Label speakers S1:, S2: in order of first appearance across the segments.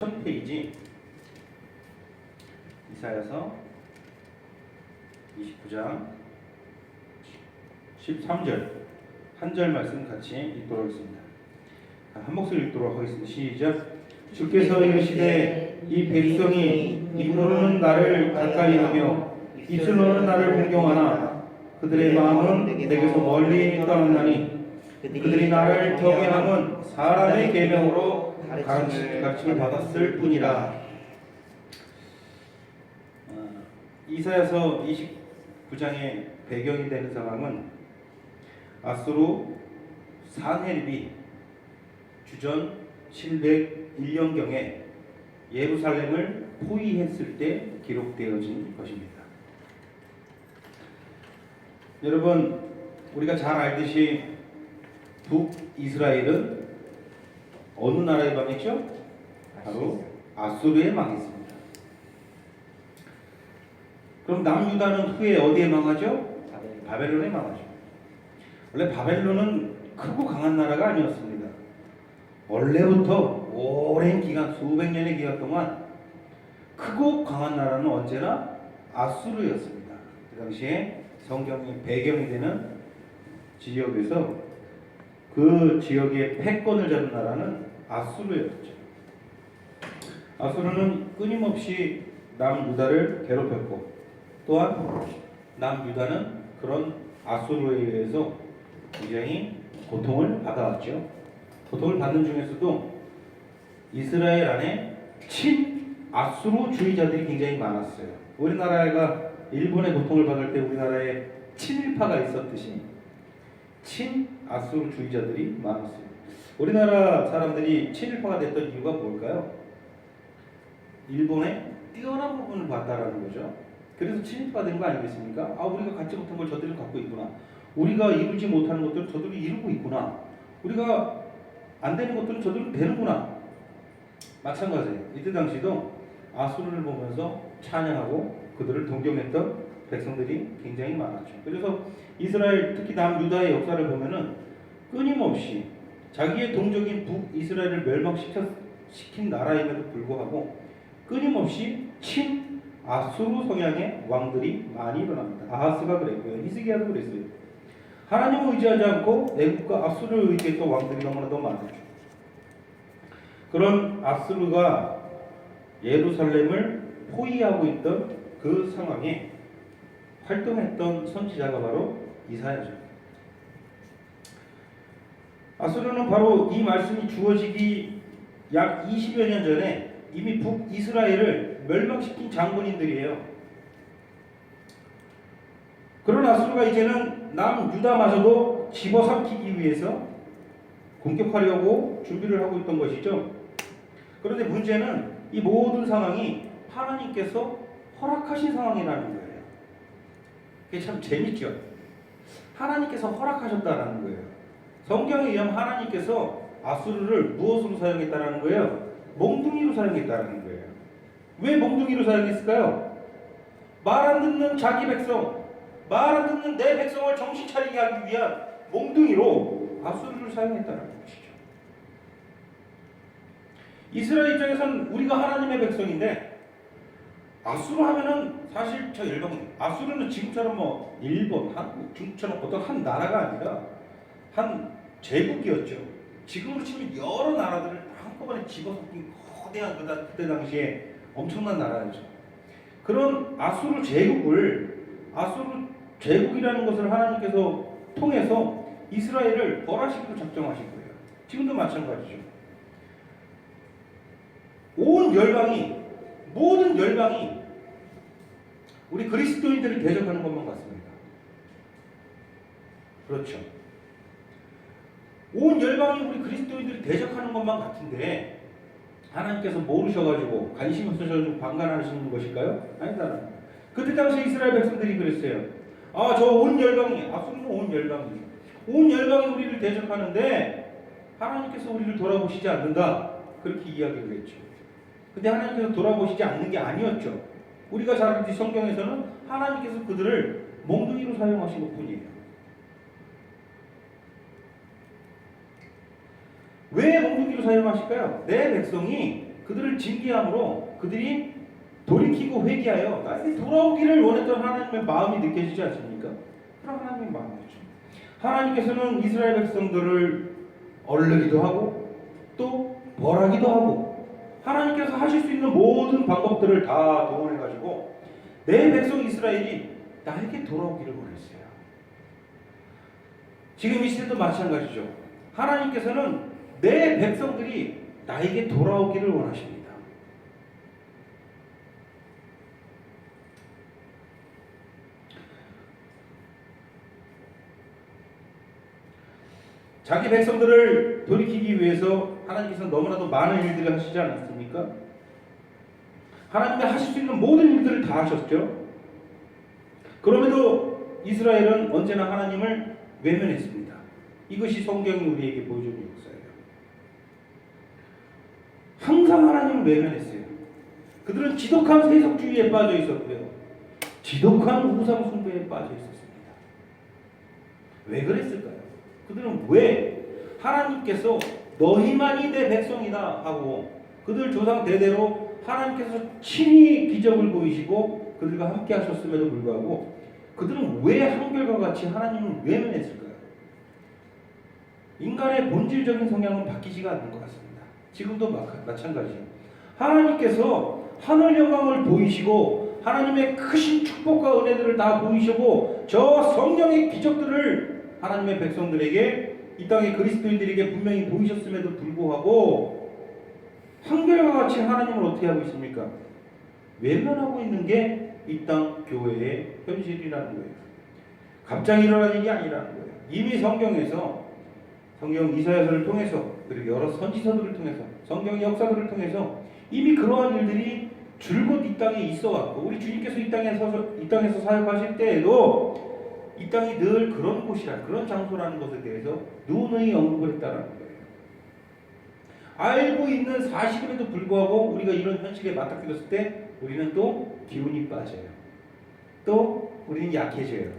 S1: 첫 페이지 이사야서 29장 13절 한 절 말씀 같이 읽도록 하겠습니다. 한 목소리 읽도록 하겠습니다. 시작. 주께서 이르시되 이 백성이 입으로는 나를 가까이 하며 입술로는 나를 공경하나 그들의 마음은 내게서 멀리 떠났나니 그들이 나를 경외함은 사람의 계명으로 가르침을 받았을 뿐이라. 이사야서 29장의 배경이 되는 상황은 아수르 산헤립이 주전 701년경에 예루살렘을 포위했을 때 기록되어진 것입니다. 여러분, 우리가 잘 알듯이 북이스라엘은 어느 나라에 망했죠? 바로 아수르에 망했습니다. 그럼 남유다는 후에 어디에 망하죠? 바벨론에 망하죠. 원래 바벨론은 크고 강한 나라가 아니었습니다. 원래부터 오랜 기간, 수백 년의 기간 동안 크고 강한 나라는 언제나 아수르였습니다. 그 당시에 성경의 배경이 되는 지역에서 그 지역의 패권을 잡은 나라는 아수르였죠. 아수르는 끊임없이 남유다를 괴롭혔고, 또한 남유다는 그런 아수르에 의해서 굉장히 고통을 받아왔죠. 고통을 받는 중에서도 이스라엘 안에 친아수르주의자들이 굉장히 많았어요. 우리나라가 일본의 고통을 받을 때 우리나라에 친일파가 있었듯이 친아수르주의자들이 많았어요. 우리나라 사람들이 친일파가 됐던 이유가 뭘까요? 일본의 뛰어난 부분을 봤다라는 거죠. 그래서 친일파가 된 거 아니겠습니까? 아, 우리가 갖지 못한 걸 저들은 갖고 있구나. 우리가 이루지 못하는 것들을 저들이 이루고 있구나. 우리가 안 되는 것들은 저들은 되는구나. 마찬가지예요. 이때 당시도 아수르를 보면서 찬양하고 그들을 동경했던 백성들이 굉장히 많았죠. 그래서 이스라엘, 특히 남유다의 역사를 보면은 끊임없이 자기의 동족인 북이스라엘을 멸망시킨 나라임에도 불구하고 끊임없이 친아수르 성향의 왕들이 많이 일어납니다. 아하스가 그랬고요. 히스기야도 그랬어요. 하나님을 의지하지 않고 애국과 아수르를 의지했던 왕들이 너무나도 많았죠. 그런 아수르가 예루살렘을 포위하고 있던 그 상황에 활동했던 선지자가 바로 이사야죠. 아수르는 바로 이 말씀이 주어지기 약 20여 년 전에 이미 북이스라엘을 멸망시킨 장군인들이에요. 그런 아수르가 이제는 남유다마저도 집어삼키기 위해서 공격하려고 준비를 하고 있던 것이죠. 그런데 문제는 이 모든 상황이 하나님께서 허락하신 상황이라는 거예요. 그게 참 재밌죠. 하나님께서 허락하셨다라는 거예요. 성경에 의하면 하나님께서 아수르를 무엇으로 사용했다라는 거예요? 몽둥이로 사용했다라는 거예요. 왜 몽둥이로 사용했을까요? 말 안 듣는 자기 백성, 말 안 듣는 내 백성을 정신 차리게 하기 위한 몽둥이로 아수르를 사용했다는 것이죠. 이스라엘 입장에서는 우리가 하나님의 백성인데 아수르 하면은 사실 저 열방입니다. 아수르는 지금처럼 뭐 일본, 한국, 중국처럼 어떤 한 나라가 아니라 한 제국이었죠. 지금으로 치면 여러 나라들을 한꺼번에 집어삼킨 거대한 그때 당시에 엄청난 나라였죠. 그런 아수르 제국이라는 것을 하나님께서 통해서 이스라엘을 벌하시기로 작정하신 거예요. 지금도 마찬가지죠. 모든 열방이 우리 그리스도인들을 대적하는 것만 같습니다. 그렇죠. 온 열방이 우리 그리스도인들을 대적하는 것만 같은데 하나님께서 모르셔가지고 관심 없으셔가지고 방관하시는 것일까요? 아니다. 그때 당시 이스라엘 백성들이 그랬어요. 아, 저 온 열방이, 아수르는 온 열방이 우리를 대적하는데 하나님께서 우리를 돌아보시지 않는다. 그렇게 이야기를 했죠. 근데 하나님께서 돌아보시지 않는 게 아니었죠. 우리가 잘 알듯이 성경에서는 하나님께서 그들을 몽둥이로 사용하신 것 뿐이에요. 왜 몽둥이로 사용하실까요? 내 백성이 그들을 징계함으로 그들이 돌이키고 회개하여 나에게 돌아오기를 원했던 하나님의 마음이 느껴지지 않습니까? 그런 하나님의 마음이죠. 하나님께서는 이스라엘 백성들을 얼르기도 하고 또 벌하기도 하고 하나님께서 하실 수 있는 모든 방법들을 다 동원해가지고 내 백성 이스라엘이 나에게 돌아오기를 원했어요. 지금 이 시대도 마찬가지죠. 하나님께서는 내 백성들이 나에게 돌아오기를 원하십니다. 자기 백성들을 돌이키기 위해서 하나님께서 너무나도 많은 일들을 하시지 않았습니까? 하나님이 하실 수 있는 모든 일들을 다 하셨죠. 그럼에도 이스라엘은 언제나 하나님을 외면했습니다. 이것이 성경이 우리에게 보여주는 역사예요. 항상 하나님을 외면했어요. 그들은 지독한 세속주의에 빠져 있었고요. 지독한 우상 숭배에 빠져 있었습니다. 왜 그랬을까요? 그들은 왜 하나님께서 너희만이 내 백성이다 하고 그들 조상 대대로 하나님께서 친히 기적을 보이시고 그들과 함께 하셨음에도 불구하고 그들은 왜 한결과 같이 하나님을 외면했을까요? 인간의 본질적인 성향은 바뀌지가 않는 것 같습니다. 지금도 마찬가지예요. 하나님께서 하늘 영광을 보이시고 하나님의 크신 축복과 은혜들을 다 보이시고 저 성령의 기적들을 하나님의 백성들에게 이 땅의 그리스도인들에게 분명히 보이셨음에도 불구하고 한결과 같이 하나님을 어떻게 하고 있습니까? 외면하고 있는 게 이 땅 교회의 현실이라는 거예요. 갑자기 일어난 일이 아니라는 거예요. 이미 성경에서 성경 이사야서를 통해서 그리고 여러 선지서들을 통해서 성경의 역사들을 통해서 이미 그러한 일들이 줄곧 이 땅에 있어왔고 우리 주님께서 이 땅에서 사역하실 때에도 이 땅이 늘 그런 곳이라 그런 장소라는 것에 대해서 누누이 언급을 했다는 거예요. 알고 있는 사실임에도 불구하고 우리가 이런 현실에 맞닥뜨렸을 때 우리는 또 기운이 빠져요. 또 우리는 약해져요.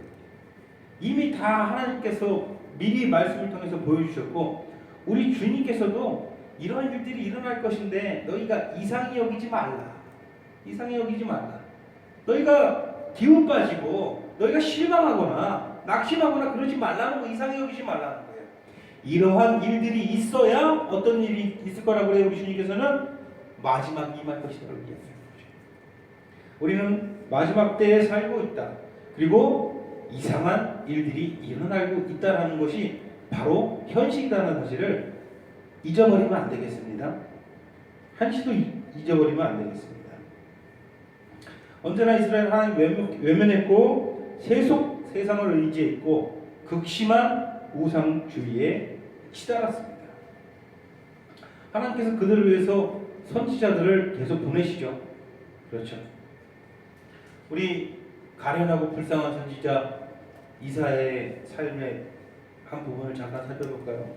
S1: 이미 다 하나님께서 미리 말씀을 통해서 보여주셨고 우리 주님께서도 이런 일들이 일어날 것인데 너희가 이상히 여기지 말라. 이상히 여기지 말라. 너희가 기운 빠지고 너희가 실망하거나 낙심하거나 그러지 말라는 거 이상히 여기지 말라는 거예요. 이러한 일들이 있어야 어떤 일이 있을 거라고 해요. 우리 주님께서는 마지막 임할 것이라고 얘기했어요. 우리는 마지막 때에 살고 있다. 그리고 이상한 일들이 일어나고 있다는 것이 바로 현실이라는 사실을 잊어버리면 안 되겠습니다. 한시도 잊어버리면 안 되겠습니다. 언제나 이스라엘 하나님 외면했고 세상을 의지했고 극심한 우상주의에 치달았습니다. 하나님께서 그들을 위해서 선지자들을 계속 보내시죠. 그렇죠. 우리 가련하고 불쌍한 선지자 이사야의 삶의 한 부분을 잠깐 살펴볼까요?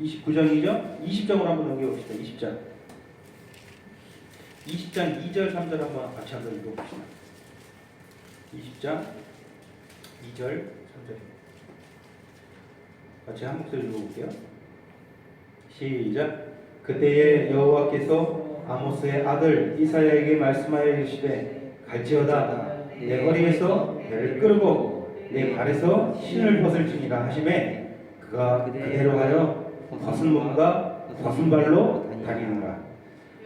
S1: 29장이죠? 20장으로 한번 넘겨봅시다. 20장 2절 3절 한번 같이 한번 읽어봅시다. 20장 2절 3절입니다. 같이 한 목소리 읽어볼게요. 시작. 그때에 여호와께서 아모스의 아들 이사야에게 말씀하여 이르시되 갈지어다 내 허리에서 배를 끌고 내 발에서 신을 벗을지니라 하시매 그가 그대로 하여 벗은 몸과 벗은 발로 다니는가.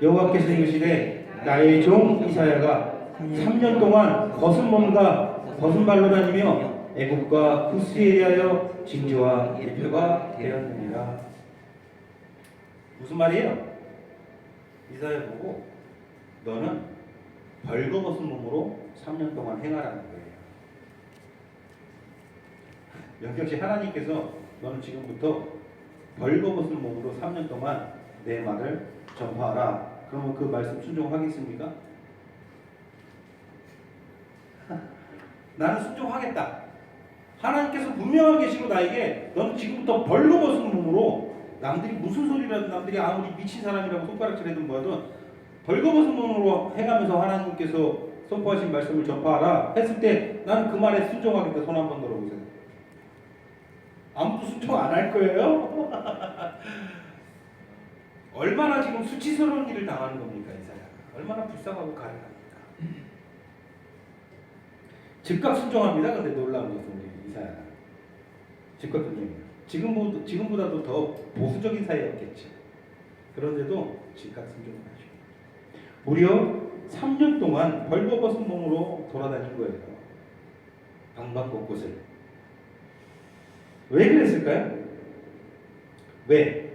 S1: 여호와께서 이르시되 나의 종 이사야가 3년 동안 벗은 몸과 벗은 발로 다니며 애국과 구스에 대하여 징조와 예표가 되었느니라. 무슨 말이에요? 이사야 보고 너는 벌거벗은 몸으로 3년 동안 행하라는 거예요. 역시 하나님께서 너는 지금부터 벌거벗은 몸으로 3년 동안 내 말을 전파하라. 그러면 그 말씀 순종하겠습니까? 나는 순종하겠다. 하나님께서 분명하게 계시고 나에게 너는 지금부터 벌거벗은 몸으로 남들이 무슨 소리라든 남들이 아무리 미친 사람이라고 손가락질해든 뭐하든 벌거벗은 몸으로 행하면서 하나님께서 선포하신 말씀을 전파하라 했을 때 나는 그 말에 순종하겠다. 손 한번 들어보세요. 아무도 순종 안 할 거예요? 얼마나 지금 수치스러운 일을 당하는 겁니까, 이사야? 얼마나 불쌍하고 가련합니까? 즉각 순종합니다. 근데 놀라운 것은 우리 이사야 즉각 순종이에요. 지금보다도 더 보수적인 사회였겠죠. 그런데도 즉각 순종을 하죠. 무려 3년 동안 벌거벗은 몸으로 돌아다닌 거예요. 방방곳곳을. 왜 그랬을까요? 왜?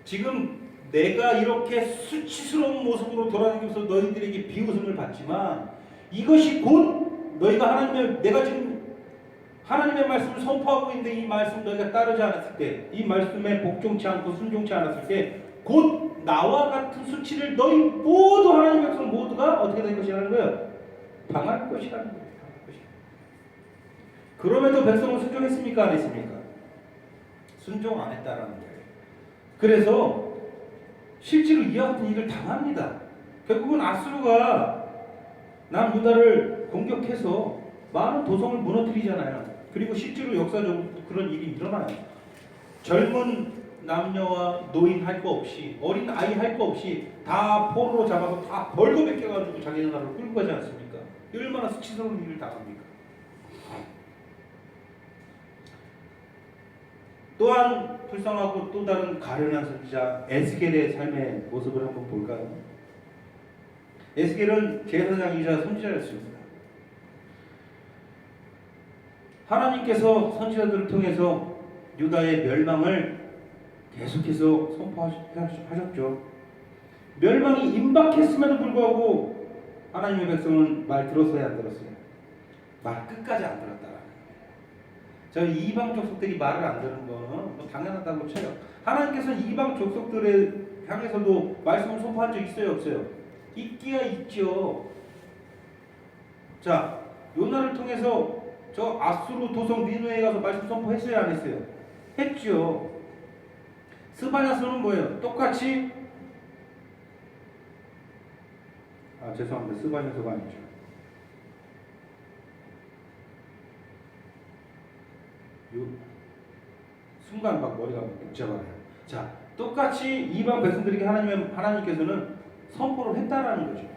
S1: 지금 내가 이렇게 수치스러운 모습으로 돌아다니면서 너희들에게 비웃음을 받지만 이것이 곧 너희가 내가 지금 하나님의 말씀을 선포하고 있는데 이 말씀 너희가 따르지 않았을 때, 이 말씀에 복종치 않고 순종치 않았을 때 곧 나와 같은 수치를 너희 모두 하나님의 백성 모두가 어떻게 될 것이라는 거예요? 당할 것이라는 거예요. 그럼에도 백성은 순종했습니까? 안 했습니까? 순종 안 했다라는 거예요. 그래서 실제로 이와 같은 일을 당합니다. 결국은 아수르가 남유다를 공격해서 많은 도성을 무너뜨리잖아요. 그리고 실제로 역사적으로 그런 일이 일어나요. 젊은 남녀와 노인 할 거 없이, 어린 아이 할 거 없이 다 포로로 잡아서 다 벌거 벗겨가지고 자기 나라로 끌고 가지 않습니까? 얼마나 수치스러운 일을 당합니까? 또한 불쌍하고 또 다른 가련한 선지자 에스겔의 삶의 모습을 한번 볼까요? 에스겔은 제사장이자 선지자였습니다. 하나님께서 선지자들을 통해서 유다의 멸망을 계속해서 선포하셨죠. 멸망이 임박했음에도 불구하고 하나님의 백성은 말 들었어요, 안 들었어요? 말 끝까지 안 들었다라는 거예요. 저희 이방 족속들이 말을 안 듣는 거는 뭐 당연하다고 쳐요. 하나님께서 이방 족속들에 향해서도 말씀을 선포한 적 있어요, 없어요? 있기야 있죠. 자, 요나를 통해서 저 아수르 도성 니느웨에 가서 말씀 선포했어요, 안 했어요? 했죠. 스바냐서는 뭐예요? 똑같이 죄송합니다. 스바냐서가 아니죠. 순간 막 머리가 복잡하네요. 자, 똑같이 이방 백성들에게 하나님께서는 선포를 했다라는 거죠.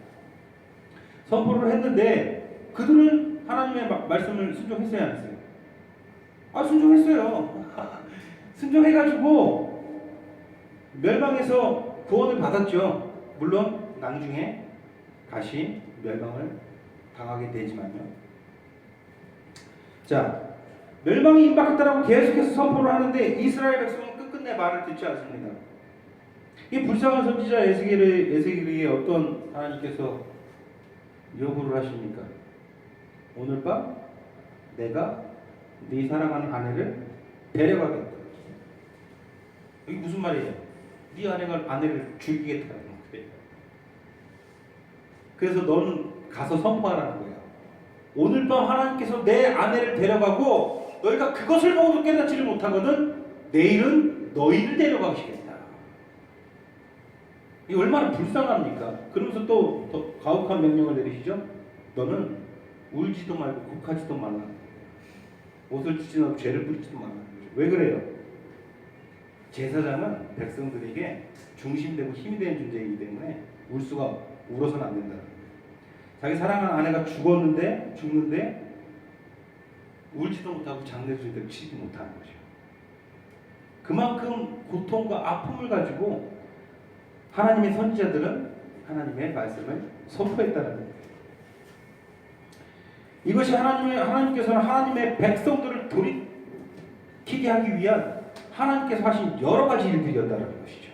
S1: 선포를 했는데 그들은 하나님의 말씀을 순종했어요, 안 했어요? 순종했어요. 순종해가지고 멸망에서 구원을 받았죠. 물론 나중에 다시 멸망을 당하게 되지만요. 자, 멸망이 임박했다라고 계속해서 선포를 하는데 이스라엘 백성은 끝끝내 말을 듣지 않습니다. 이 불쌍한 선지자 에스겔에게 어떤 하나님께서 요구를 하십니까? 오늘 밤 내가 네 사랑하는 아내를 데려가겠다. 이게 무슨 말이에요? 네 아내를 죽이겠다는 거예요. 그래서 너는 가서 선포하라는 거예요. 오늘 밤 하나님께서 내 아내를 데려가고 너희가 그것을 보고도 깨닫지를 못하거든 내일은 너희를 데려가시겠다. 이게 얼마나 불쌍합니까? 그러면서 또 더 가혹한 명령을 내리시죠. 너는 울지도 말고 곡하지도 말라. 옷을 찢지 않고 죄를 뿌리지도 말라. 왜 그래요? 제사장은 백성들에게 중심되고 힘이 되는 존재이기 때문에 울어서는 안 된다. 자기 사랑하는 아내가 죽는데 울지도 못하고 장례소리를 치지 못하는 거죠. 그만큼 고통과 아픔을 가지고 하나님의 선지자들은 하나님의 말씀을 선포했다는 거예요. 이것이 하나님께서는 하나님의 백성들을 돌이키게 하기 위한 하나님께서 하신 여러 가지 일들이었다는 것이죠.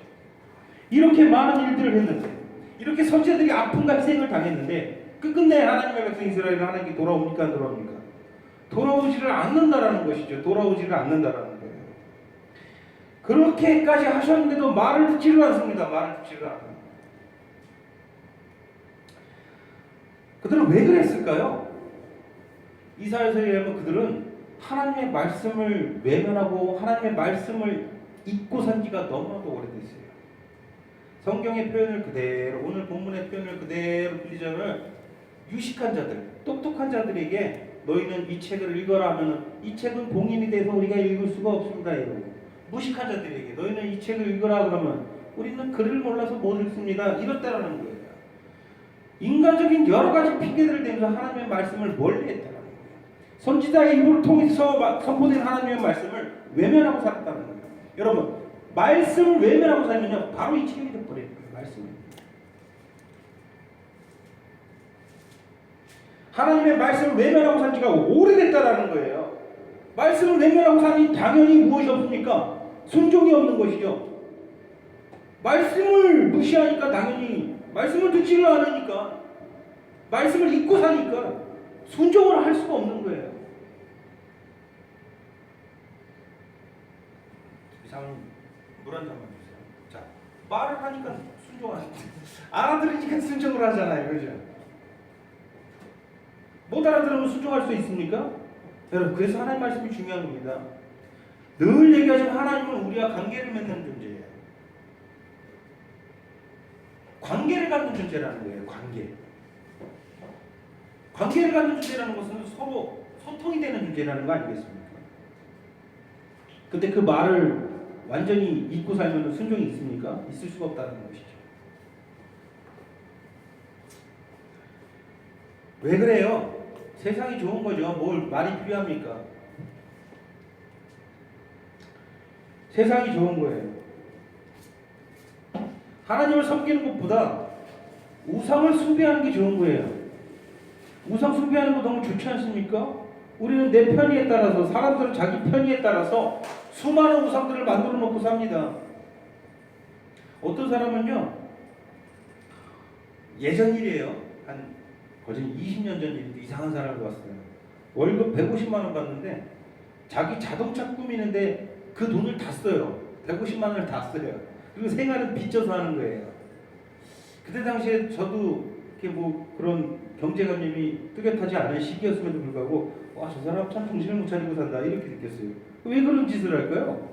S1: 이렇게 많은 일들을 했는데, 이렇게 선지자들이 아픔과 희생을 당했는데 끝끝내 하나님의 백성 이스라엘은 하나님께 돌아옵니까, 안 돌아옵니까? 돌아오지를 않는다라는 것이죠. 돌아오지를 않는다라는 거예요. 그렇게까지 하셨는데도 말을 듣지를 않습니다. 말을 듣지를 않아요. 그들은 왜 그랬을까요? 이사야서에 의하면 그들은 하나님의 말씀을 외면하고 하나님의 말씀을 잊고 산 지가 너무나도 오래됐어요. 성경의 표현을 그대로, 오늘 본문의 표현을 그대로 빌리자면 유식한 자들, 똑똑한 자들에게 너희는 이 책을 읽어라 하면 이 책은 봉인이 돼서 우리가 읽을 수가 없습니다. 이러고 무식한 자들에게 너희는 이 책을 읽어라 그러면 우리는 글을 몰라서 못 읽습니다. 이렇다라는 거예요. 인간적인 여러 가지 핑계들을 대면서 하나님의 말씀을 멀리했다라는 거예요. 선지자의 입을 통해서 선포된 하나님의 말씀을 외면하고 살았다는 거예요. 여러분, 말씀을 외면하고 살면요, 바로 이 책이 돼버려요. 말씀을. 하나님의 말씀을 외면하고 산 지가 오래됐다라는 거예요. 말씀을 외면하고 사니 당연히 무엇이 없습니까? 순종이 없는 것이죠. 말씀을 무시하니까 당연히 말씀을 듣지를 않으니까 말씀을 잊고 사니까 순종을 할 수가 없는 거예요. 이상은 물 한 잔만 주세요. 자, 말을 하니까 순종하는 알아들으니까 순종을 하잖아요. 그죠? 못 알아들으면 순종할 수 있습니까? 여러분, 그래서 하나님 말씀이 중요한 겁니다. 늘 얘기하지만 하나님은 우리와 관계를 맺는 존재예요. 관계를 갖는 존재라는 거예요. 관계를 갖는 존재라는 것은 서로 소통이 되는 존재라는 거 아니겠습니까? 근데 그 말을 완전히 잊고 살면 순종이 있습니까? 있을 수가 없다는 것이죠. 왜 그래요? 세상이 좋은 거죠. 뭘 말이 필요합니까? 세상이 좋은 거예요. 하나님을 섬기는 것보다 우상을 숭배하는 게 좋은 거예요. 우상 숭배하는 거 너무 좋지 않습니까? 우리는 내 편의에 따라서, 사람들은 자기 편의에 따라서 수많은 우상들을 만들어 놓고 삽니다. 어떤 사람은요, 예전 일이에요. 한 거진 20년 전 일인데 이상한 사람을 봤어요. 월급 150만 원 받는데 자기 자동차 꾸미는데 그 돈을 다 써요. 150만 원을 다 써요. 그리고 생활은 빚져서 하는 거예요. 그때 당시에 저도 이렇게 뭐 그런 경제관념이 뚜렷하지 않은 시기였음에도 불구하고 와, 저 사람 참 정신을 못 차리고 산다 이렇게 느꼈어요. 왜 그런 짓을 할까요?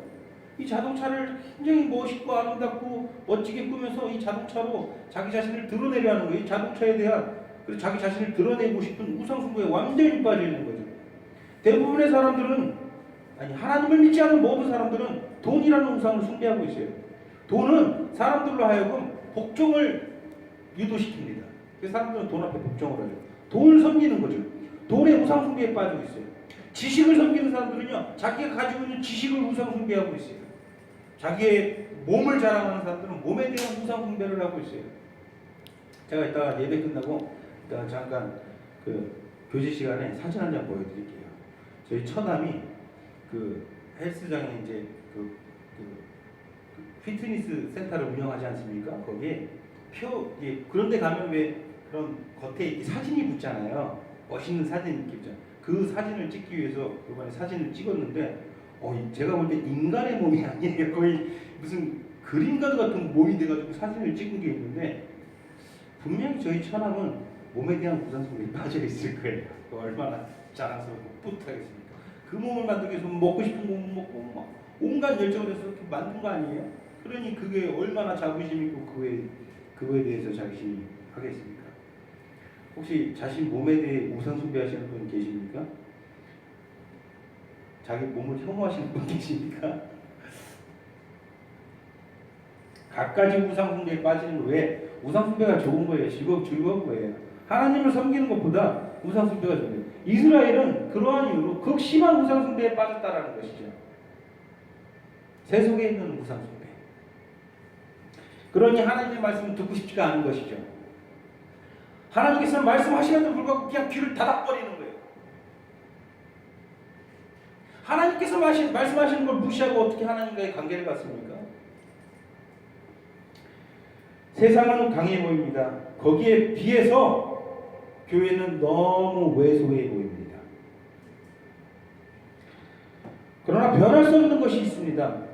S1: 이 자동차를 굉장히 멋있고 아름답고 멋지게 꾸며서 이 자동차로 자기 자신을 드러내려 하는 거예요. 이 자동차에 대한, 그리고 자기 자신을 드러내고 싶은 우상숭배에 완전히 빠져 있는 거죠. 대부분의 사람들은, 아니 하나님을 믿지 않는 모든 사람들은 돈이라는 우상을 숭배하고 있어요. 돈은 사람들로 하여금 복종을 유도시킵니다. 그래서 사람들은 돈 앞에 복종을 하죠. 돈을 섬기는 거죠. 돈의 우상 숭배에 빠져 있어요. 지식을 섬기는 사람들은요, 자기가 가지고 있는 지식을 우상 숭배하고 있어요. 자기의 몸을 자랑하는 사람들은 몸에 대한 우상 숭배를 하고 있어요. 제가 이따가 예배 끝나고 이따가 잠깐 그 교제 시간에 사진 한 장 보여드릴게요. 저희 처남이 그 헬스장에 이제 그 피트니스 센터를 운영하지 않습니까? 거기에 그런데 가면 왜 그런 겉에 사진이 붙잖아요. 멋있는 사진 있죠. 그 사진을 찍기 위해서 이번에 사진을 찍었는데 제가 볼 때 인간의 몸이 아니에요. 거의 무슨 그림가드 같은 몸이 돼가지고 사진을 찍은 게 있는데 분명히 저희 처남은 몸에 대한 우상숭배에 빠져 있을 거예요. 얼마나 자랑스럽고 뿌듯하겠습니까? 그 몸을 만들기 위해서 먹고 싶은 몸 먹고 막 온갖 열정을 해서 이렇게 만든 거 아니에요? 그러니 그게 얼마나 자부심 있고 그거에 대해서 자신이 하겠습니까? 혹시 자신 몸에 대해 우상숭배하시는 분 계십니까? 자기 몸을 혐오하시는 분 계십니까? 갖가지 우상숭배에 빠지는 거 왜? 우상숭배가 좋은 거예요. 즐거운 거예요. 하나님을 섬기는 것보다 우상숭배가 좋은 거예요. 이스라엘은 그러한 이유로 극심한 우상숭배에 빠졌다라는 것이죠. 세속에 있는 우상숭배. 그러니 하나님의 말씀을 듣고 싶지가 않은 것이죠. 하나님께서는 말씀하시는데도 불구하고 그냥 귀를 닫아버리는 거예요. 하나님께서 말씀하시는 걸 무시하고 어떻게 하나님과의 관계를 갖습니까? 세상은 강해 보입니다. 거기에 비해서 교회는 너무 왜소해 보입니다. 그러나 변할 수 없는 것이 있습니다.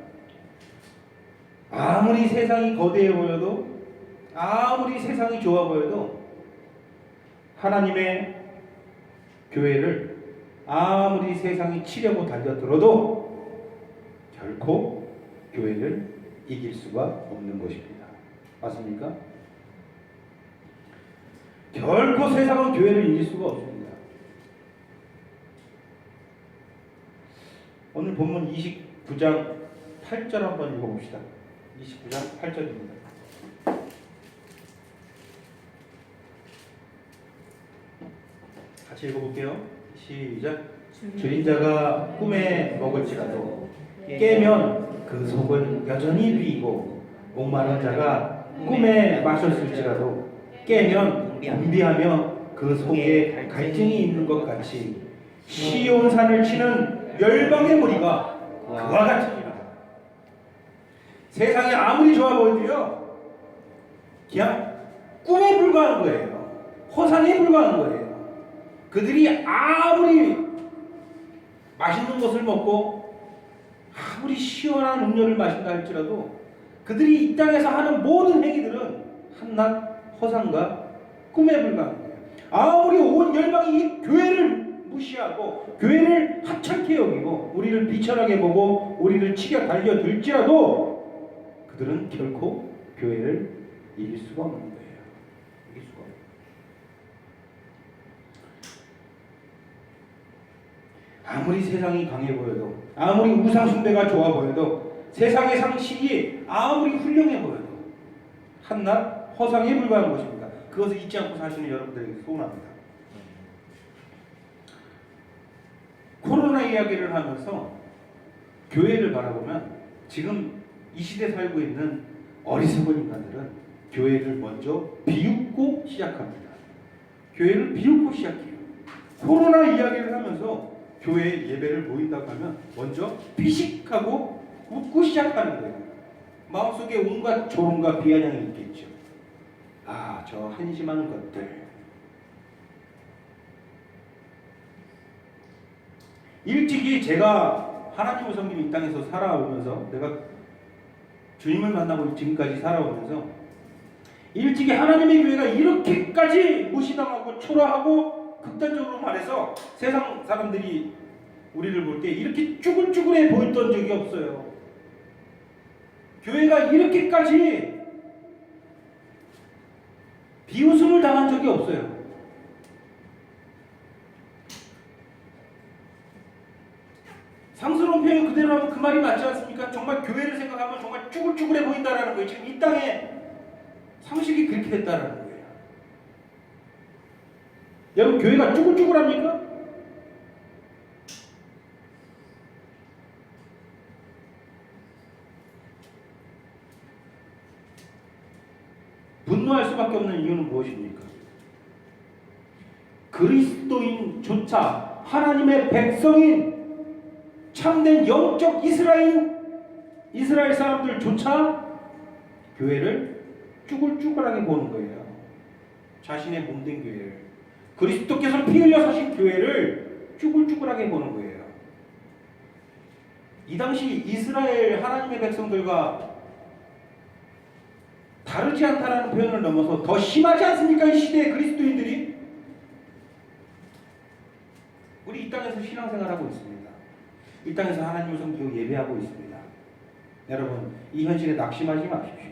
S1: 아무리 세상이 거대해 보여도, 아무리 세상이 좋아 보여도 하나님의 교회를 아무리 세상이 치려고 달려들어도 결코 교회를 이길 수가 없는 것입니다. 맞습니까? 결코 세상은 교회를 이길 수가 없습니다. 오늘 본문 29장 8절 한번 읽어봅시다. 29장 8절입니다. 같이 읽어볼게요. 시작. 주인 자가 꿈에 먹을지라도 깨면 그 속은 여전히 비이고, 목마른 자가 꿈에 마셨을지라도 깨면 분비하며 그 속에 갈증이 있는 것 같이 시온산을 치는 열방의 무리가 그와 같으니라. 세상이 아무리 좋아 보여도요, 그냥 꿈에 불과한 거예요. 허상에 불과한 거예요. 그들이 아무리 맛있는 것을 먹고 아무리 시원한 음료를 마신다 할지라도 그들이 이 땅에서 하는 모든 행위들은 한낱 허상과 꿈에 불과한 거예요. 아무리 온 열방이 이 교회를 무시하고 교회를 하찮게 여기고 우리를 비천하게 보고 우리를 치겨 달려들지라도 그들은 결코 교회를 이길 수가 없는 거예요. 이길 수가 없는 거예요. 아무리 세상이 강해 보여도, 아무리 우상 숭배가 좋아 보여도, 세상의 상식이 아무리 훌륭해 보여도 한낱 허상에 불과한 것입니다. 그것을 잊지 않고 사시는 여러분들에게 소원합니다. 코로나 이야기를 하면서 교회를 바라보면 지금 이 시대에 살고 있는 어리석은 인간들은 교회를 먼저 비웃고 시작합니다. 교회를 비웃고 시작해요. 코로나 이야기를 하면서 교회 예배를 모인다고 하면 먼저 피식하고 웃고 시작하는 거예요. 마음속에 온갖 조롱과 비아냥이 있겠죠. 아, 저 한심한 것들. 일찍이 제가 하나님을 섬기는 이 땅에서 살아오면서, 내가 주님을 만나고 지금까지 살아오면서 일찍이 하나님의 교회가 이렇게까지 무시당하고 초라하고 극단적으로 말해서 세상 사람들이 우리를 볼 때 이렇게 쭈글쭈글해 보였던 적이 없어요. 교회가 이렇게까지 비웃음을 당한 적이 없어요. 상스러운 표현 그대로 하면 그 말이 맞지 않습니까? 정말 교회를 생각하면 정말 쭈글쭈글해 보인다라는 거예요. 지금 이 땅에 상식이 그렇게 됐다라는 거예요. 여러분, 교회가 쭈글쭈글합니까? 분노할 수밖에 없는 이유는 무엇입니까? 그리스도인조차, 하나님의 백성인 참된 영적 이스라엘 사람들조차 교회를 쭈글쭈글하게 보는 거예요. 자신의 몸된 교회를, 그리스도께서 피 흘려 사신 교회를 쭈글쭈글하게 보는 거예요. 이 당시 이스라엘 하나님의 백성들과 다르지 않다라는 표현을 넘어서 더 심하지 않습니까? 이 시대의 그리스도인들이. 우리 이 땅에서 신앙생활하고 있습니다. 이 땅에서 하나님을 섬기고 예배하고 있습니다. 여러분, 이 현실에 낙심하지 마십시오.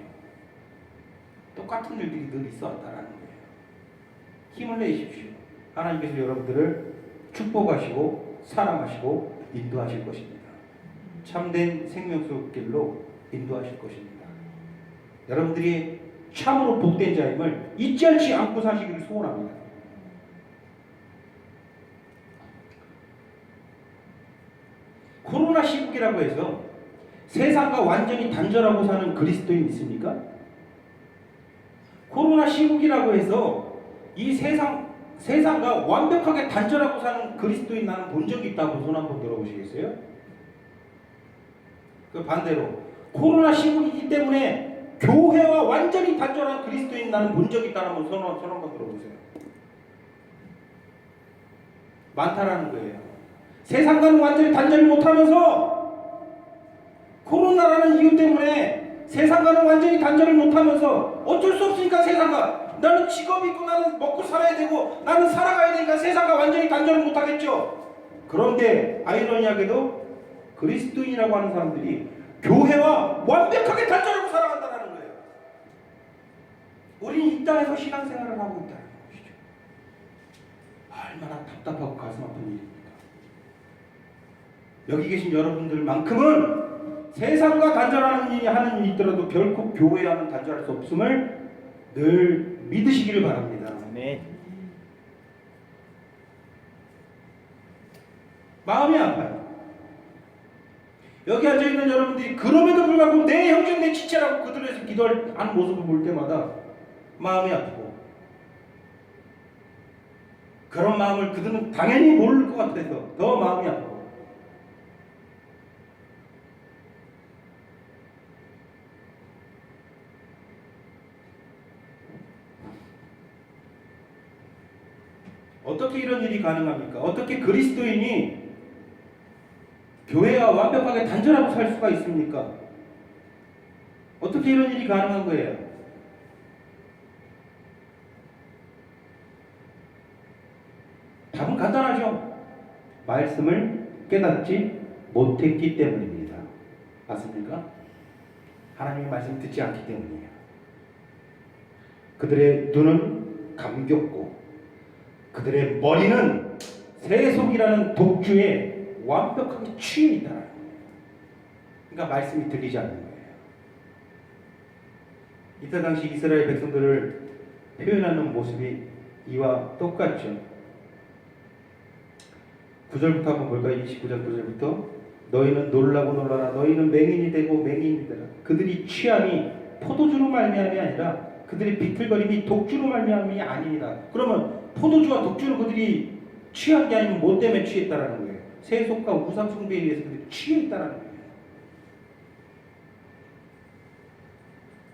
S1: 똑같은 일들이 늘 있어 왔다라는 거예요. 힘을 내십시오. 하나님께서 여러분들을 축복하시고 사랑하시고 인도하실 것입니다. 참된 생명 속 길로 인도하실 것입니다. 여러분들이 참으로 복된 자임을 잊지 않고 사시기를 소원합니다. 코로나 시국이라고 해서 세상과 완전히 단절하고 사는 그리스도인 있습니까? 코로나 시국이라고 해서 이 세상과 완벽하게 단절하고 사는 그리스도인 나는 본 적이 있다고 손 한번 들어보시겠어요? 그 반대로 코로나 시국이기 때문에 교회와 완전히 단절한 그리스도인 나는 본 적이 있다는 손 한번 들어보세요. 많다라는 거예요. 세상과는 완전히 단절을 못하면서, 코로나라는 이유 때문에 세상과는 완전히 단절을 못하면서 어쩔 수 없으니까 세상과, 나는 직업이 있고 나는 먹고 살아야 되고 나는 살아가야 되니까 세상과 완전히 단절을 못하겠죠. 그런데 아이러니하게도 그리스도인이라고 하는 사람들이 교회와 완벽하게 단절하고 살아간다는 거예요. 우리는 이 땅에서 신앙생활을 하고 있다는 것이죠. 얼마나 답답하고 가슴 아픈 일입니까? 여기 계신 여러분들만큼은 세상과 단절하는 일이 하는 일이 있더라도 결코 교회와는 단절할 수 없음을 늘 믿으시기를 바랍니다.
S2: 네.
S1: 마음이 아파요. 여기 앉아있는 여러분들이 그럼에도 불구하고 내 형제 내 지체라고 그들에서 기도하는 모습을 볼 때마다 마음이 아프고, 그런 마음을 그들은 당연히 모를 것 같아서 더 마음이 아프고, 어떻게 이런 일이 가능합니까? 어떻게 그리스도인이 교회와 완벽하게 단절하고 살 수가 있습니까? 어떻게 이런 일이 가능한 거예요? 답은 간단하죠. 말씀을 깨닫지 못했기 때문입니다. 맞습니까? 하나님의 말씀 듣지 않기 때문이에요. 그들의 눈은 감겼고 그들의 머리는 세속이라는 독주에 완벽하게 취해 있다. 그러니까 말씀이 들리지 않는 거예요. 이때 당시 이스라엘 백성들을 표현하는 모습이 이와 똑같죠. 9절부터 한번 볼까요? 29절 9절부터 너희는 놀라고 놀라라. 너희는 맹인이 되고 맹인이 되라. 그들이 취함이 포도주로 말미암이 아니라 그들의 비틀거림이 독주로 말미암이 아니니라. 그러면 포도주와 독주로 그들이 취한 게 아니면 뭐 때문에 취했다라는 거예요? 세속과 우상 숭배에 의해서 그들이 취해 있다라는 거예요.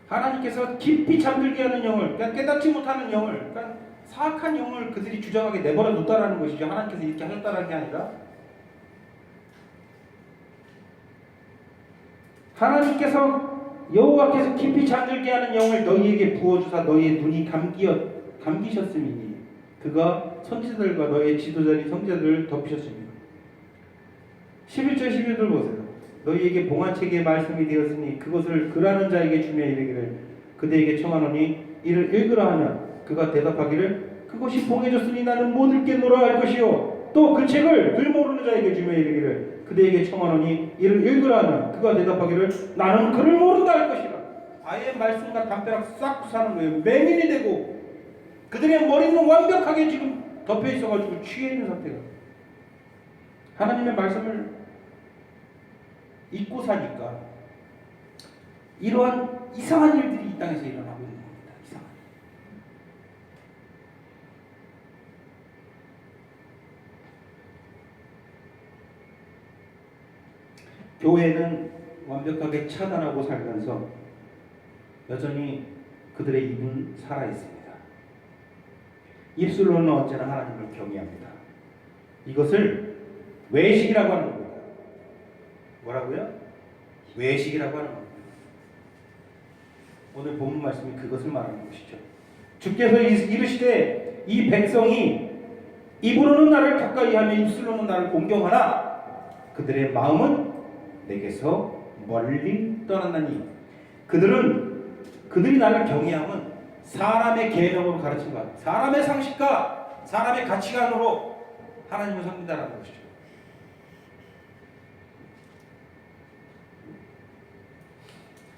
S1: 하나님께서 깊이 잠들게 하는 영을, 그러니까 깨닫지 못하는 영을, 그러니까 사악한 영을 그들이 주장하게 내버려 뒀다라는 것이죠. 하나님께서 이렇게 하셨다라는 게 아니라 하나님께서 여호와께서 깊이 잠들게 하는 영을 너희에게 부어주사 너희의 눈이 감기셨음이니 그가 선지자들과 너희의 지도자인 성자들을 덮으셨습니다. 11절 12절 보세요. 너희에게 봉안책의 말씀이 되었으니 그것을 글하는 자에게 주며 이르기를 그대에게 청하노니 이를 읽으라 하면 그가 대답하기를 그것이 봉해졌으니 나는 못 읽겠노라 할 것이요 또 그 책을 글 모르는 자에게 주며 이르기를 그대에게 청하노니 이를 읽으라 하면 그가 대답하기를 나는 글을 모른다 할 것이라. 아예 말씀과 담벼락 싹 부사는 거예요. 맹인이 되고 그들의 머리는 완벽하게 지금 덮여 있어가지고 취해 있는 상태가. 하나님의 말씀을 잊고 사니까 이러한 이상한 일들이 이 땅에서 일어나고 있는 겁니다. 이상한. 교회는 완벽하게 차단하고 살면서 여전히 그들의 입은 살아있습니다. 입술로는 언제나 하나님을 경외합니다. 이것을 외식이라고 하는 겁니다. 뭐라고요? 외식이라고 하는 겁니다. 오늘 본문 말씀이 그것을 말하는 것이죠. 주께서 이르시되 이 백성이 입으로는 나를 가까이하며 입술로는 나를 공경하나 그들의 마음은 내게서 멀리 떠났나니 그들이 나를 경외함은 사람의 계명으로 가르친 것, 사람의 상식과 사람의 가치관으로 하나님을 섬긴다는 것이죠.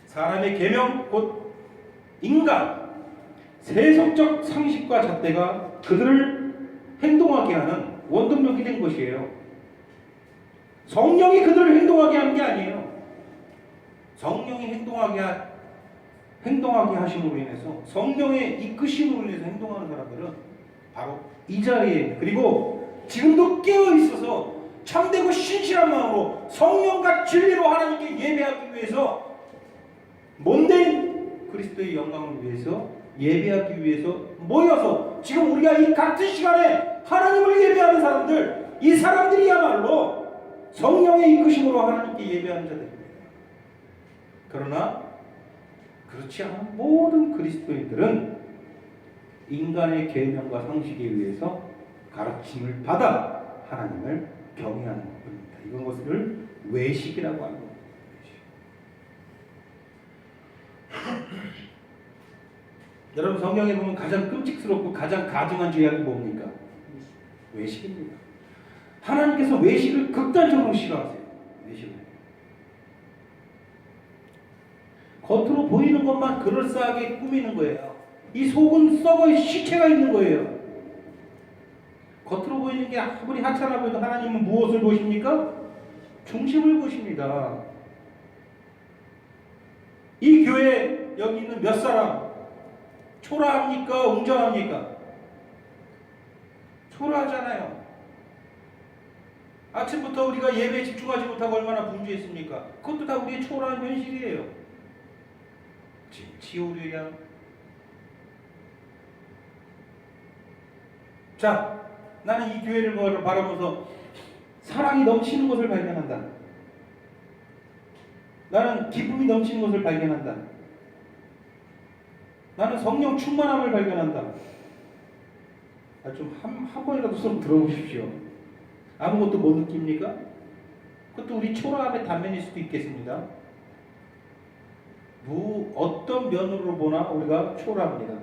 S1: 사람의 계명 곧 인간 세속적 상식과 잣대가 그들을 행동하게 하는 원동력이 된 것이에요. 성령이 그들을 행동하게 하는 게 아니에요. 성령이 행동하게 하심으로 인해서 성령의 이끄심으로 인해서 행동하는 사람들은 바로 이 자리에 그리고 지금도 깨어 있어서 참되고 신실한 마음으로 성령과 진리로 하나님께 예배하기 위해서 몸된 그리스도의 영광을 위해서 예배하기 위해서 모여서 지금 우리가 이 같은 시간에 하나님을 예배하는 사람들, 이 사람들이야말로 성령의 이끄심으로 하나님께 예배하는 자들입니다. 그러나 그렇지 않은 모든 그리스도인들은 인간의 계명과 상식에 의해서 가르침을 받아 하나님을 경외하는 것입니다. 이런 것을 외식이라고 하는 겁니다. 여러분 성경에 보면 가장 끔찍스럽고 가장 가증한 죄악이 뭡니까? 외식입니다. 하나님께서 외식을 극단적으로 싫어하세요. 외식을. 겉으로 보이는 것만 그럴싸하게 꾸미는 거예요. 이 속은 썩어 시체가 있는 거예요. 겉으로 보이는 게 아무리 하찮아 보여도 하나님은 무엇을 보십니까? 중심을 보십니다. 이 교회 여기 있는 몇 사람 초라합니까? 웅장합니까? 초라하잖아요. 아침부터 우리가 예배에 집중하지 못하고 얼마나 분주했습니까? 그것도 다 우리의 초라한 현실이에요. 지우려야. 자, 나는 이 교회를 바라보면서 사랑이 넘치는 것을 발견한다. 나는 기쁨이 넘치는 것을 발견한다. 나는 성령 충만함을 발견한다. 좀 한 번이라도 좀 들어보십시오. 아무것도 못 느낍니까? 그것도 우리 초라함의 단면일 수도 있겠습니다. 어떤 면으로 보나 우리가 초라합니다.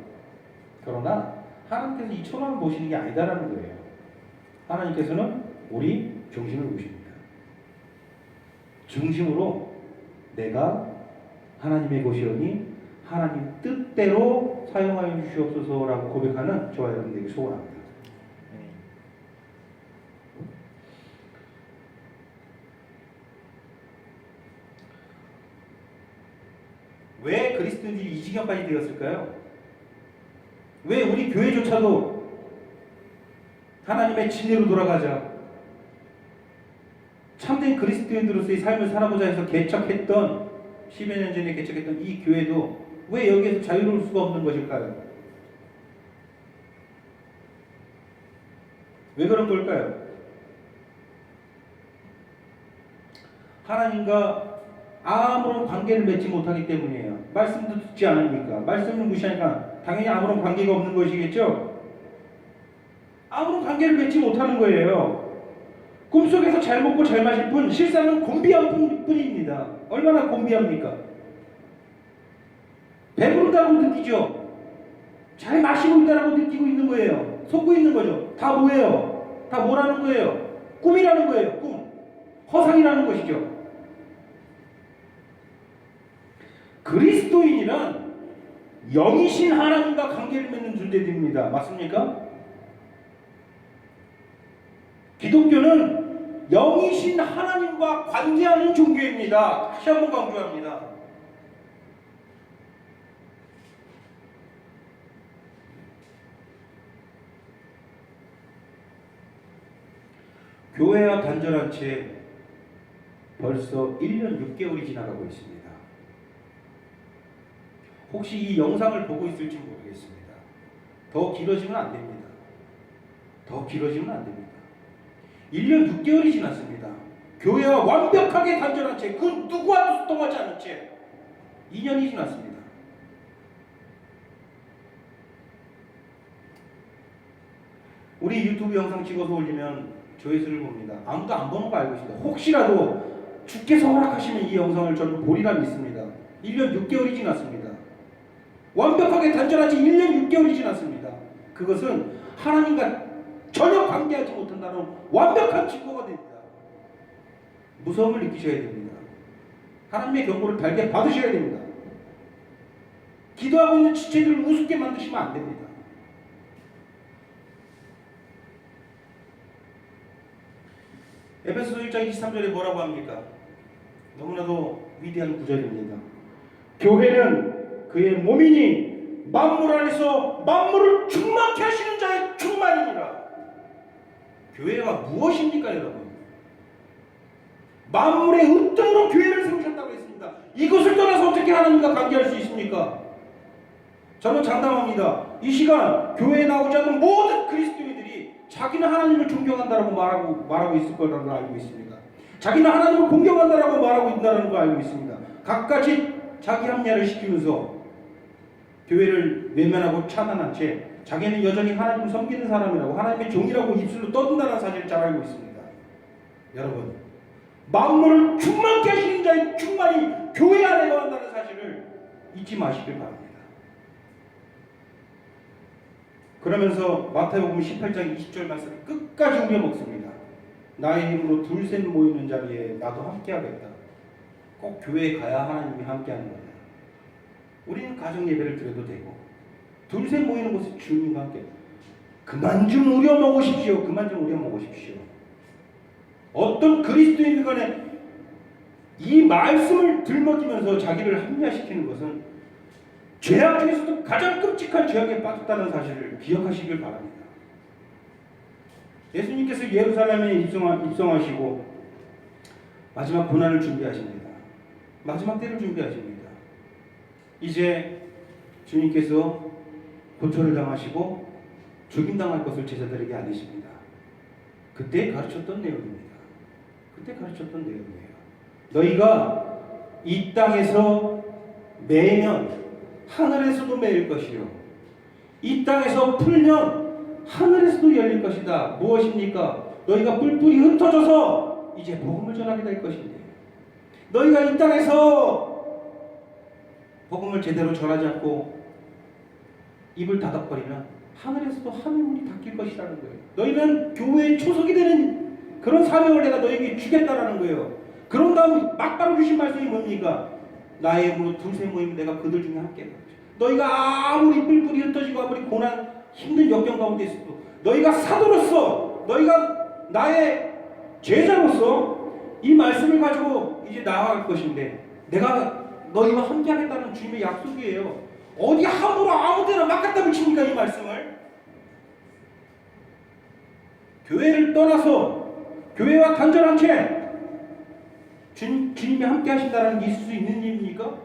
S1: 그러나 하나님께서 이 초라함을 보시는 게 아니다라는 거예요. 하나님께서는 우리 중심을 보십니다. 중심으로 내가 하나님의 것이오니 하나님 뜻대로 사용하여 주시옵소서라고 고백하는 저와 여러분들에게 소원합니다. 왜 그리스도인들이 이 지경까지 되었을까요? 왜 우리 교회조차도 하나님의 진리로 돌아가자, 참된 그리스도인으로서의 삶을 살아보자 해서 개척했던 10여 년 전에 개척했던 이 교회도 왜 여기에서 자유로울 수가 없는 것일까요? 왜 그런 걸까요? 하나님과 아무런 관계를 맺지 못하기 때문이에요. 말씀도 듣지 않으니까, 말씀을 무시하니까 당연히 아무런 관계가 없는 것이겠죠? 아무런 관계를 맺지 못하는 거예요. 꿈속에서 잘 먹고 잘 마실 뿐 실상은 곤비한 뿐입니다. 얼마나 곤비합니까? 배부르다고 느끼죠? 잘 마시고 있다고 느끼고 있는 거예요. 속고 있는 거죠. 다 뭐예요? 다 뭐라는 거예요? 꿈이라는 거예요. 꿈. 허상이라는 것이죠. 그리스도인이란 영이신 하나님과 관계를 맺는 존재들입니다. 맞습니까? 기독교는 영이신 하나님과 관계하는 종교입니다. 다시 한번 강조합니다. 교회와 단절한 채 벌써 1년 6개월이 지나가고 있습니다. 혹시 이 영상을 보고 있을지 모르겠습니다. 더 길어지면 안 됩니다. 더 길어지면 안 됩니다. 1년 6개월이 지났습니다. 교회와 완벽하게 단절한 채, 그 누구와도 소통하지 않은 채 2년이 지났습니다. 우리 유튜브 영상 찍어서 올리면 조회수를 봅니다. 아무도 안 보는 거 알고 있습니다. 혹시라도 주께서 허락하시면 이 영상을 저는 보리라 믿습니다. 1년 6개월이 지났습니다. 완벽하게 단절한 지 1년 6개월이 지났습니다. 그것은 하나님과 전혀 관계하지 못한다는 완벽한 증거가 됩니다. 무서움을 느끼셔야 됩니다. 하나님의 경고를 달게 받으셔야 됩니다. 기도하고 있는 지체들을 우습게 만드시면 안 됩니다. 에베소서 1장 23절에 뭐라고 합니까? 너무나도 위대한 구절입니다. 교회는 그의 몸이니 만물 안에서 만물을 충만케 하시는 자의 충만이니라. 교회가 무엇입니까, 여러분? 만물의 으뜸으로 교회를 세우셨다고 했습니다. 이것을 떠나서 어떻게 하나님과 관계할 수 있습니까? 저는 장담합니다. 이 시간 교회에 나오지 않는 모든 그리스도인들이 자기는 하나님을 존경한다라고 말하고 있을 거라고 알고 있습니다. 자기는 하나님을 공경한다라고 말하고 있다는 걸 알고 있습니다. 각가지 자기 합리화를 시키면서 교회를 외면하고 차단한 채 자기는 여전히 하나님을 섬기는 사람이라고, 하나님의 종이라고 입술로 떠든다는 사실을 잘 알고 있습니다. 여러분, 만물을 충만케 하시는 자의 충만이 교회 안에 거한다는 사실을 잊지 마시길 바랍니다. 그러면서 마태복음 18장 20절 말씀을 끝까지 우려먹습니다. 나의 힘으로 둘 셋 모이는 자리에 나도 함께 하겠다. 꼭 교회에 가야 하나님이 함께 하는 거예요. 우리는 가정 예배를 드려도 되고 둘셋 모이는 곳에 주님과 함께 그만 좀 우려 먹으십시오. 그만 좀 우려 먹으십시오. 어떤 그리스도인 간에 이 말씀을 들먹이면서 자기를 합리화시키는 것은 죄악 중에서도 가장 끔찍한 죄악에 빠졌다는 사실을 기억하시길 바랍니다. 예수님께서 예루살렘에 입성하시고 마지막 고난을 준비하십니다. 마지막 때를 준비하십니다. 이제 주님께서 고초를 당하시고 죽임당할 것을 제자들에게 알리십니다. 그때 가르쳤던 내용입니다. 그때 가르쳤던 내용이에요. 너희가 이 땅에서 매면 하늘에서도 매일 것이요 이 땅에서 풀면 하늘에서도 열릴 것이다. 무엇입니까? 너희가 뿔뿔이 흩어져서 이제 복음을 전하게 될 것인데 너희가 이 땅에서 복음을 제대로 전하지 않고 입을 다닥거리면 하늘에서도 하늘문이 닫힐 것이라는 거예요. 너희는 교회의 초석이 되는 그런 사명을 내가 너희에게 주겠다라는 거예요. 그런 다음 막바로 주신 말씀이 뭡니까? 나의 둘셋 모이면 내가 그들 중에 함께 너희가 아무리 뿔뿔이 흩어지고 아무리 고난 힘든 역경 가운데 있어도 너희가 사도로서 너희가 나의 제자로서 이 말씀을 가지고 이제 나아갈 것인데 내가 너희와 함께 하겠다는 주님의 약속이에요. 어디 함부로 아무데나 막 갖다 붙입니까 이 말씀을? 교회를 떠나서 교회와 단절한 채 주님이 함께 하신다는 게 있을 수 있는 일입니까?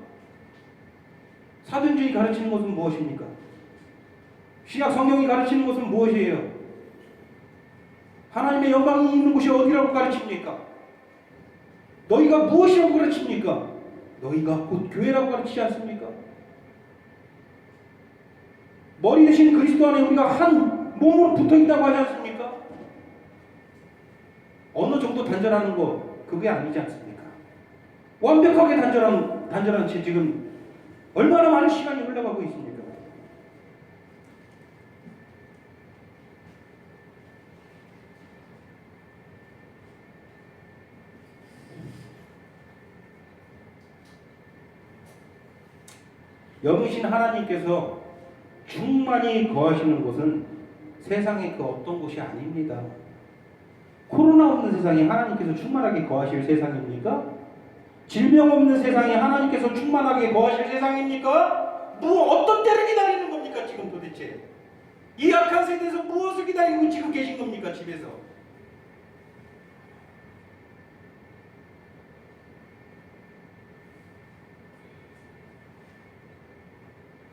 S1: 사도행전이 가르치는 것은 무엇입니까? 신약 성경이 가르치는 것은 무엇이에요? 하나님의 영광이 있는 곳이 어디라고 가르칩니까? 너희가 무엇이라고 가르칩니까? 너희가 곧 교회라고 가르치지 않습니까? 머리 대신 그리스도 안에 우리가 한 몸으로 붙어있다고 하지 않습니까? 어느 정도 단절하는 거 그게 아니지 않습니까? 완벽하게 단절한 채 지금 얼마나 많은 시간이 흘러가고 있습니까? 영이신 하나님께서 충만히 거하시는 곳은 세상의 그 어떤 곳이 아닙니다. 코로나 없는 세상에 하나님께서 충만하게 거하실 세상입니까? 질병 없는 세상에 하나님께서 충만하게 거하실 세상입니까? 어떤 때를 기다리는 겁니까 지금 도대체? 이 악한 세대에서 무엇을 기다리고 지금 계신 겁니까 집에서?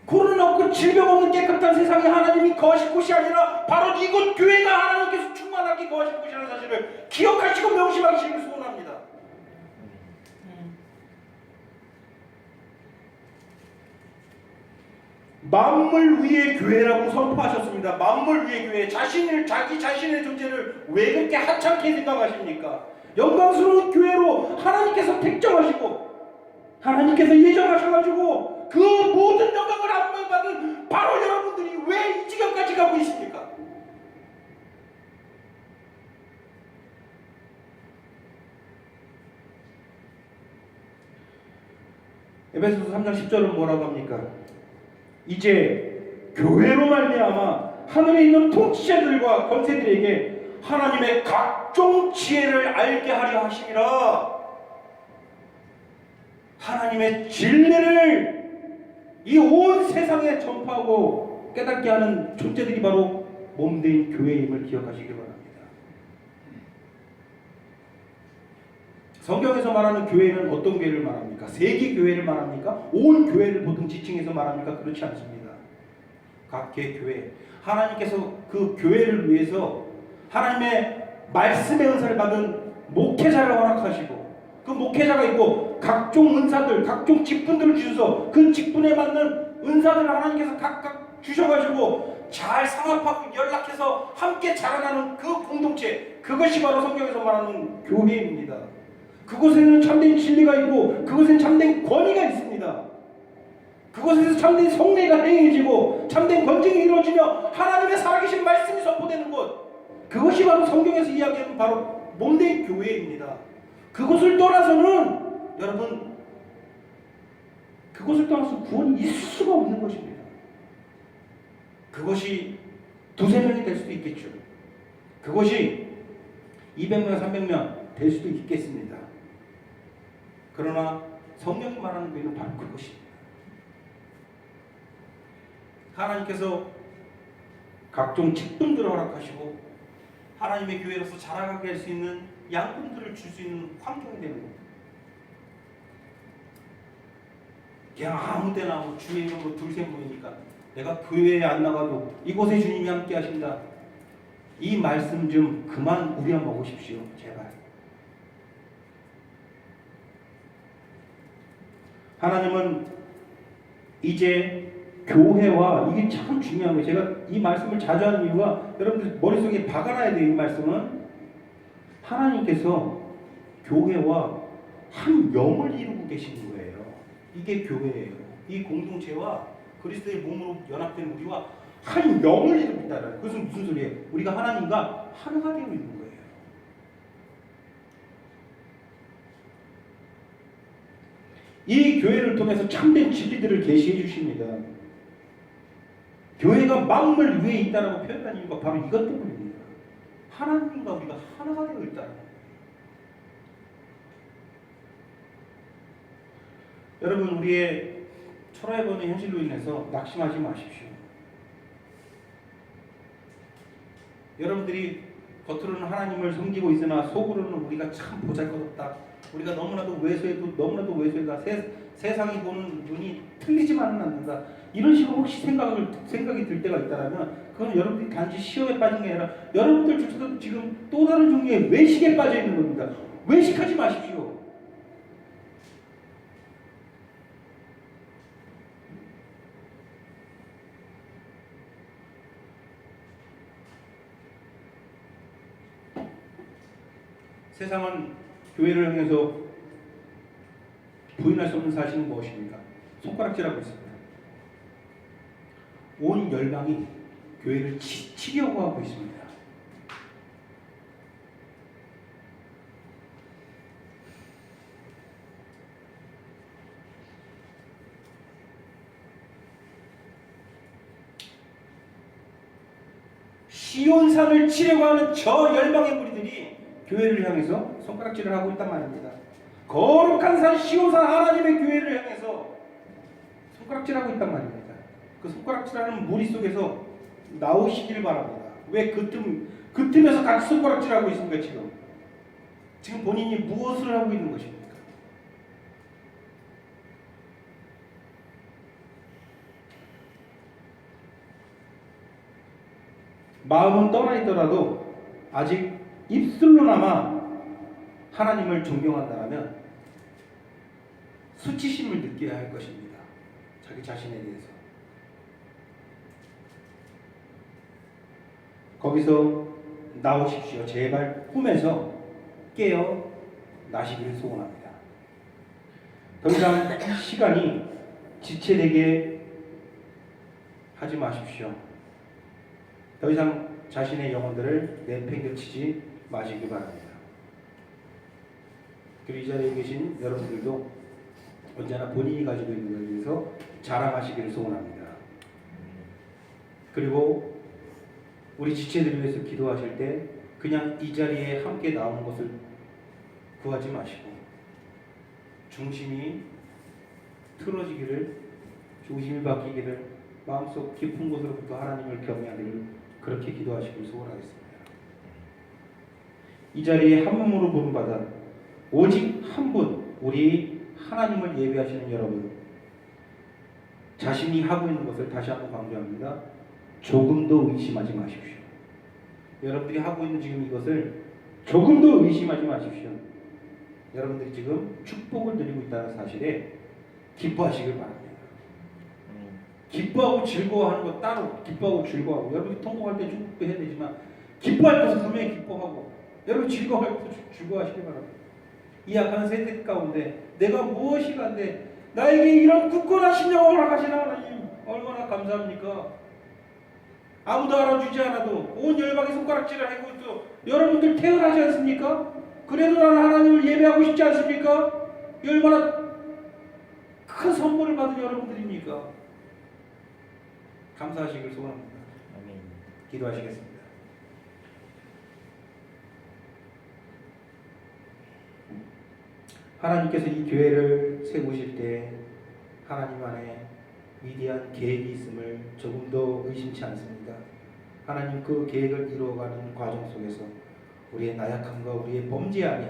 S1: 코로나 없고 질병 없는 깨끗한 세상에 하나님이 거하실 곳이 아니라 바로 이곳 교회가 하나님께서 충만하게 거하실 곳이라는 사실을 기억하시고 명심하시길 소원합니다. 만물 위의 교회라고 선포하셨습니다. 만물 위의 교회. 자기 자신의 존재를 왜 그렇게 하찮게 생각하십니까? 영광스러운 교회로 하나님께서 택정하시고 하나님께서 예정하셔가지고 그 모든 영광을 받은 바로 여러분들이 왜 이 지경까지 가고 있습니까? 에베소서 3장 10절은 뭐라고 합니까? 이제 교회로 말미암아 하늘에 있는 통치자들과 권세들에게 하나님의 각종 지혜를 알게 하려 하심이라. 하나님의 진리를 이 온 세상에 전파하고 깨닫게 하는 존재들이 바로 몸된 교회임을 기억하시기 바랍니다. 성경에서 말하는 교회는 어떤 교회를 말합니까? 세계 교회를 말합니까? 온 교회를 보통 지칭해서 말합니까? 그렇지 않습니다. 각계 교회, 하나님께서 그 교회를 위해서 하나님의 말씀의 은사를 받은 목회자를 허락하시고 그 목회자가 있고 각종 은사들, 각종 직분들을 주셔서 그 직분에 맞는 은사들을 하나님께서 각각 주셔가지고 잘 상합하고 연락해서 함께 자라나는 그 공동체, 그것이 바로 성경에서 말하는 교회입니다. 그곳에는 참된 진리가 있고 그곳에는 참된 권위가 있습니다. 그곳에서 참된 성례가 행해지고 참된 권징이 이루어지며 하나님의 살아계신 말씀이 선포되는 곳, 그것이 바로 성경에서 이야기하는 바로 몸된 교회입니다. 그곳을 떠나서는 여러분 그것을 떠나서 구원이 있을 수가 없는 것입니다. 그것이 두세 명이 될 수도 있겠죠. 그것이 200명, 300명 될 수도 있겠습니다. 그러나 성경이 말하는 교회는 바로 그것입니다. 하나님께서 각종 직분들을 허락하시고 하나님의 교회로서 자라가게 할 수 있는 양분들을 줄 수 있는 환경이 되는 겁니다. 그냥 아무 때나 뭐 주의 이름으로 둘세 모이니까 내가 교회에 안 나가도 이곳에 주님이 함께 하신다. 이 말씀 좀 그만 우려먹으십시오. 제발. 하나님은 이제 교회와 이게 참 중요한 거예요. 제가 이 말씀을 자주 하는 이유가 여러분들 머릿속에 박아놔야 돼요. 이 말씀은 하나님께서 교회와 한 영을 이루고 계시는 거예요. 이게 교회예요. 이 공동체와 그리스도의 몸으로 연합된 우리와 한 영을 이룹니다. 그것은 무슨 소리예요? 우리가 하나님과 하나가 되어 있는 거예요. 이 교회를 통해서 참된 진리들을 계시해 주십니다. 교회가 만물 위에 있다라고 표현한 이유가 바로 이것 때문입니다. 하나님과 우리가 하나가 되어 있다는 거예요. 여러분, 우리의 철화에 보는 현실로 인해서 낙심하지 마십시오. 여러분들이 겉으로는 하나님을 섬기고 있으나 속으로는 우리가 참 보잘것없다. 우리가 너무나도 외소해다. 세상이 보는 눈이 틀리지만은 않는다. 이런 식으로 혹시 생각이 들 때가 있다면 그건 여러분들이 단지 시험에 빠진 게 아니라 여러분들조차도 지금 또 다른 종류의 외식에 빠져 있는 겁니다. 외식하지 마십시오. 세상은 교회를 향해서 부인할 수 없는 사실은 무엇입니까? 손가락질하고 있습니다. 온 열방이 교회를 치려고 하고 있습니다. 시온산을 치려고 하는 저 열방의 무리들이 교회를 향해서 손가락질을 하고 있단 말입니다. 거룩한 산 시온산 하나님의 교회를 향해서 손가락질하고 있단 말입니다. 그 손가락질하는 무리 속에서 나오시기를 바랍니다. 왜 그 틈에서 같이 손가락질하고 있습니까? 지금 본인이 무엇을 하고 있는 것입니까? 마음은 떠나 있더라도 아직 입술로나마 하나님을 존경한다면 수치심을 느껴야 할 것입니다. 자기 자신에 대해서. 거기서 나오십시오. 제발 꿈에서 깨어 나시기를 소원합니다. 더 이상 시간이 지체되게 하지 마십시오. 더 이상 자신의 영혼들을 내팽개치지 마시기 바랍니다. 그리고 이 자리에 계신 여러분들도 언제나 본인이 가지고 있는 것에 대해서 자랑하시기를 소원합니다. 그리고 우리 지체들을 위해서 기도하실 때 그냥 이 자리에 함께 나오는 것을 구하지 마시고 중심이 틀어지기를, 중심이 바뀌기를, 마음속 깊은 곳으로부터 하나님을 경외하기를 그렇게 기도하시길 소원하겠습니다. 이 자리에 한 몸으로 부름받아 오직 한 분, 우리 하나님을 예배하시는 여러분, 자신이 하고 있는 것을 다시 한번 강조합니다. 조금도 의심하지 마십시오. 여러분들이 하고 있는 지금 이것을 조금도 의심하지 마십시오. 여러분들이 지금 축복을 드리고 있다는 사실에 기뻐하시길 바랍니다. 기뻐하고 즐거워하는 것 따로 기뻐하고 즐거워하고, 여러분이 통곡할 때 축복도 해야 되지만 기뻐할 것은 분명히 기뻐하고 여러분 즐거워할 것도 즐거워하시길 바랍니다. 이 약한 세대 가운데 내가 무엇이 간데 나에게 이런 굳건한 신령을 허락하시는 하나님 얼마나 감사합니까? 아무도 알아주지 않아도 온 열방의 손가락질을 하고 있어 여러분들 태어나지 않습니까? 그래도 나는 하나님을 예배하고 싶지 않습니까? 얼마나 큰 선물을 받은 여러분들입니까? 감사하시길 소원합니다.
S2: 아멘.
S1: 기도하시겠습니다. 하나님께서 이 교회를 세우실 때 하나님 안에 위대한 계획이 있음을 조금도 의심치 않습니다. 하나님 그 계획을 이루어가는 과정 속에서 우리의 나약함과 우리의 범죄함이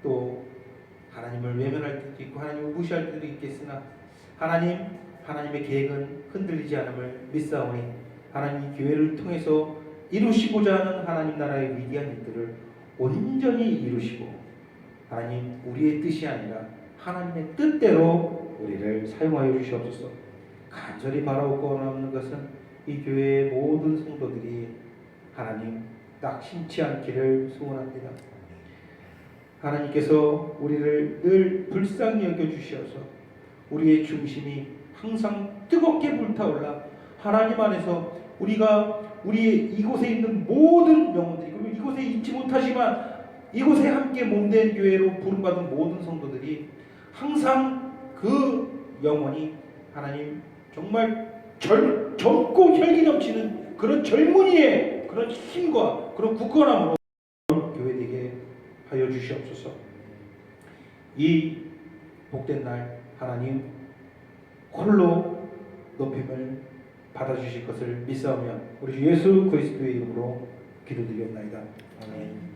S1: 또 하나님을 외면할 때도 있고 하나님을 무시할 때도 있겠으나 하나님의 계획은 흔들리지 않음을 믿사오니 하나님 교회를 통해서 이루시고자 하는 하나님 나라의 위대한 일들을 온전히 이루시고 하나님 우리의 뜻이 아니라 하나님의 뜻대로 우리를 사용하여 주시옵소서. 간절히 바라고 원하는 것은 이 교회의 모든 성도들이 하나님 딱 심치 않기를 소원합니다. 하나님께서 우리를 늘 불쌍히 여겨주셔서 우리의 중심이 항상 뜨겁게 불타올라 하나님 안에서 우리의 이곳에 있는 모든 영혼들이 그리고 이곳에 있지 못하지만 이곳에 함께 몸된 교회로 부름받은 모든 성도들이 항상 그 영혼이 하나님 정말 젊고 혈기 넘치는 그런 젊은이의 그런 힘과 그런 굳건함으로 교회 되게 하여 주시옵소서. 이 복된 날 하나님 홀로 높임을 받아주실 것을 믿사오며 우리 예수 그리스도의 이름으로 기도드리옵나이다. 아멘.